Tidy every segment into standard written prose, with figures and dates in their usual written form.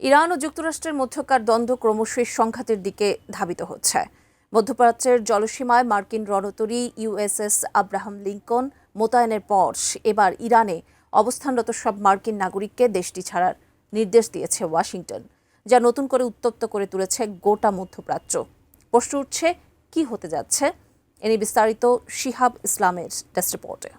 Iran ও যুক্তরাষ্ট্রের মধ্যকার দ্বন্দ্ব ক্রমশই সংঘাতের দিকে ধাবিত হচ্ছে। মধ্যপ্রাচ্যের জলসীমায় মার্কিন রণতরী ইউএসএস আব্রাহাম লিঙ্কন মোতায়েনের পর এবার ইরানে অবস্থানরত সব মার্কিন নাগরিককে দেশটি ছাড়ার নির্দেশ দিয়েছে ওয়াশিংটন, যা নতুন করে উত্তপ্ত করে তুলেছে গোটা মধ্যপ্রাচ্য। প্রশ্ন উঠছে, কি হতে যাচ্ছে? এ নিয়ে বিস্তারিত শিহাব ইসলামের টেস্ট রিপোর্টে।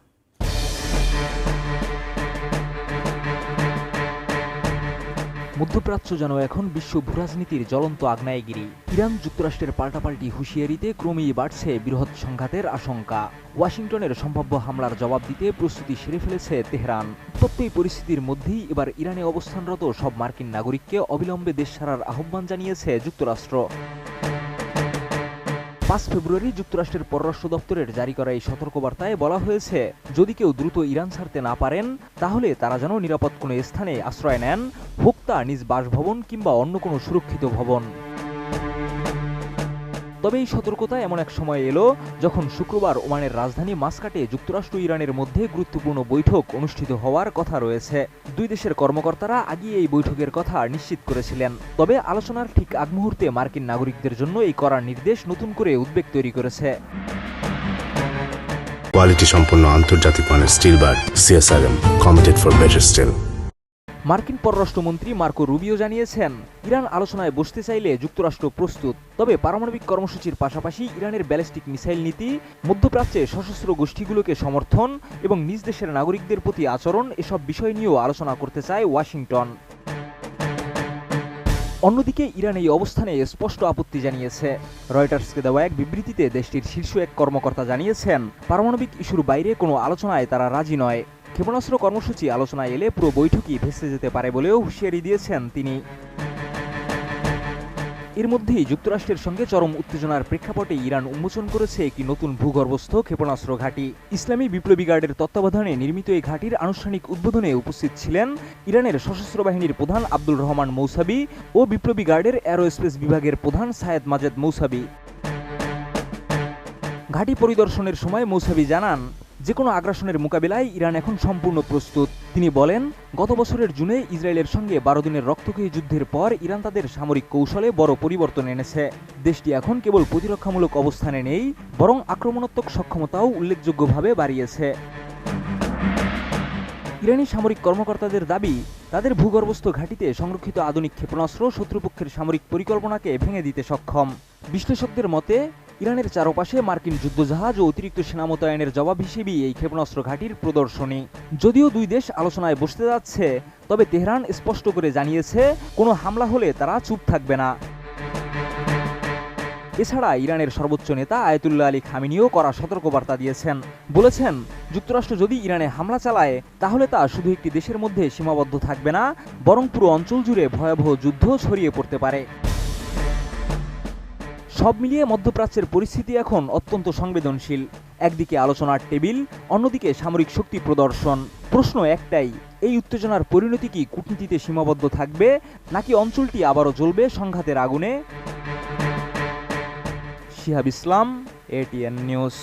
মধ্যপ্রাচ্য যেন এখন বিশ্ব ভূরাজনীতির জ্বলন্ত আগ্নেয়গিরি। ইরান যুক্তরাষ্ট্রের পাল্টাপাল্টি হুঁশিয়ারিতে ক্রমেই বাড়ছে বৃহৎ সংঘাতের আশঙ্কা। ওয়াশিংটনের সম্ভাব্য হামলার জবাব দিতে প্রস্তুতি সেরে ফেলেছে তেহরান। উত্তপ্ত এই পরিস্থিতির মধ্যেই এবার ইরানে অবস্থানরত সব মার্কিন নাগরিককে অবিলম্বে দেশ ছাড়ার আহ্বান জানিয়েছে যুক্তরাষ্ট্র। 5 ফেব্রুয়ারি যুক্তরাষ্ট্রের পররাষ্ট্র দপ্তরের জারি করা এই সতর্কবার্তায় বলা হয়েছে, যদি কেউ দ্রুত ইরান ছাড়তে না পারেন তাহলে তারা যেন নিরাপদ কোনো স্থানে আশ্রয় নেন, হোক তা নিজ বাসভবন কিংবা অন্য কোনো সুরক্ষিত ভবন। তবে এই সতর্কতা এমন এক সময় এলো যখন শুক্রবার ওমানের রাজধানী মাস্কাটে যুক্তরাষ্ট্র ইরানের মধ্যে গুরুত্বপূর্ণ বৈঠক অনুষ্ঠিত হওয়ার কথা রয়েছে। দুই দেশের কর্মকর্তারা আগে এই বৈঠকের কথা নিশ্চিত করেছিলেন। তবে আলোচনার ঠিক আগ মুহূর্তে মার্কিন নাগরিকদের জন্য এই করার নির্দেশ নতুন করে উদ্বেগ তৈরি করেছে। কোয়ালিটি সম্পন্ন আন্তর্জাতিক মানের still bar CSRM, committed for better still. মার্কিন পররাষ্ট্রমন্ত্রী মার্কো রুবিও জানিয়েছেন, ইরান আলোচনায় বসতে চাইলে যুক্তরাষ্ট্র প্রস্তুত। তবে পারমাণবিক কর্মসূচির পাশাপাশি ইরানের ব্যালিস্টিক মিসাইল নীতি, মধ্যপ্রাচ্যে সশস্ত্র গোষ্ঠীগুলোকে সমর্থন এবং নিজ দেশের নাগরিকদের প্রতি আচরণ, এসব বিষয় নিয়েও আলোচনা করতে চায় ওয়াশিংটন। অন্যদিকে ইরান এই অবস্থানে স্পষ্ট আপত্তি জানিয়েছে। রয়টার্সকে দেওয়া এক বিবৃতিতে দেশটির শীর্ষ এক কর্মকর্তা জানিয়েছেন, পারমাণবিক ইস্যুর বাইরে কোনো আলোচনায় তারা রাজি নয়। ক্ষেপণাস্ত্র কর্মসূচি আলোচনায় এলে পুরো বৈঠকই ভেস্তে যেতে পারে বলেও হুঁশিয়ারি দিয়েছেন তিনি। এর মধ্যেই যুক্তরাষ্ট্রের সঙ্গে চরম উত্তেজনার প্রেক্ষাপটে ইরান উন্মোচন করেছে একটি নতুন ভূগর্ভস্থ ক্ষেপণাস্ত্র ঘাঁটি। ইসলামী বিপ্লবী গার্ডের তত্ত্বাবধানে নির্মিত এই ঘাঁটির আনুষ্ঠানিক উদ্বোধনে উপস্থিত ছিলেন ইরানের সশস্ত্র বাহিনীর প্রধান আব্দুল রহমান মৌসাবি ও বিপ্লবী গার্ডের অ্যারোস্পেস বিভাগের প্রধান সায়েদ মাজেদ মৌসাবি। ঘাঁটি পরিদর্শনের সময় মৌসাবি জানান, যে কোনো আগ্রাসনের মোকাবিলায় ইরান এখন সম্পূর্ণ প্রস্তুত। তিনি বলেন, গত বছরের জুনে ইসরায়েলের সঙ্গে 12 দিনের রক্তক্ষয়ী যুদ্ধের পর ইরান তাদের সামরিক কৌশলে বড় পরিবর্তন এনেছে। দেশটি এখন কেবল প্রতিরক্ষামূলক অবস্থানে নেই, বরং আক্রমণাত্মক সক্ষমতাও উল্লেখযোগ্যভাবে বাড়িয়েছে। ইরানি সামরিক কর্মকর্তাদের দাবি, তাদের ভূগর্ভস্থ ঘাঁটিতে সংরক্ষিত আধুনিক ক্ষেপণাস্ত্র শত্রুপক্ষের সামরিক পরিকল্পনাকে ভেঙে দিতে সক্ষম। বিশ্লেষকদের মতে, ইরানের চারপাশে মার্কিন যুদ্ধজাহাজ ও অতিরিক্ত সেনা মোতায়েনের জবাব হিসেবেই এই ক্ষেপণাস্ত্র ঘাঁটির প্রদর্শনী। যদিও দুই দেশ আলোচনায় বসতে যাচ্ছে, তবে তেহরান স্পষ্ট করে জানিয়েছে, কোনো হামলা হলে তারা চুপ থাকবে না। এছাড়া ইরানের সর্বোচ্চ নেতা আয়াতুল্লাহ আলী খামেনিও কড়া সতর্কবার্তা দিয়েছেন। বলেছেন, যুক্তরাষ্ট্র যদি ইরানে হামলা চালায় তাহলে তা শুধু একটি দেশের মধ্যে সীমাবদ্ধ থাকবে না, বরং পুরো অঞ্চল জুড়ে ভয়াবহ যুদ্ধ ছড়িয়ে পড়তে পারে। সব মিলিয়ে মধ্যপ্রাচ্যের পরিস্থিতি এখন অত্যন্ত সংবেদনশীল। একদিকে আলোচনার টেবিল, অন্যদিকে সামরিক শক্তি প্রদর্শন। প্রশ্ন একটাই, এই উত্তেজনার পরিণতি কি কূটনীতিতে সীমাবদ্ধ থাকবে, নাকি অঞ্চলটি আবারও জ্বলবে সংঘাতের আগুনে? শিহাব ইসলাম, ATN নিউজ।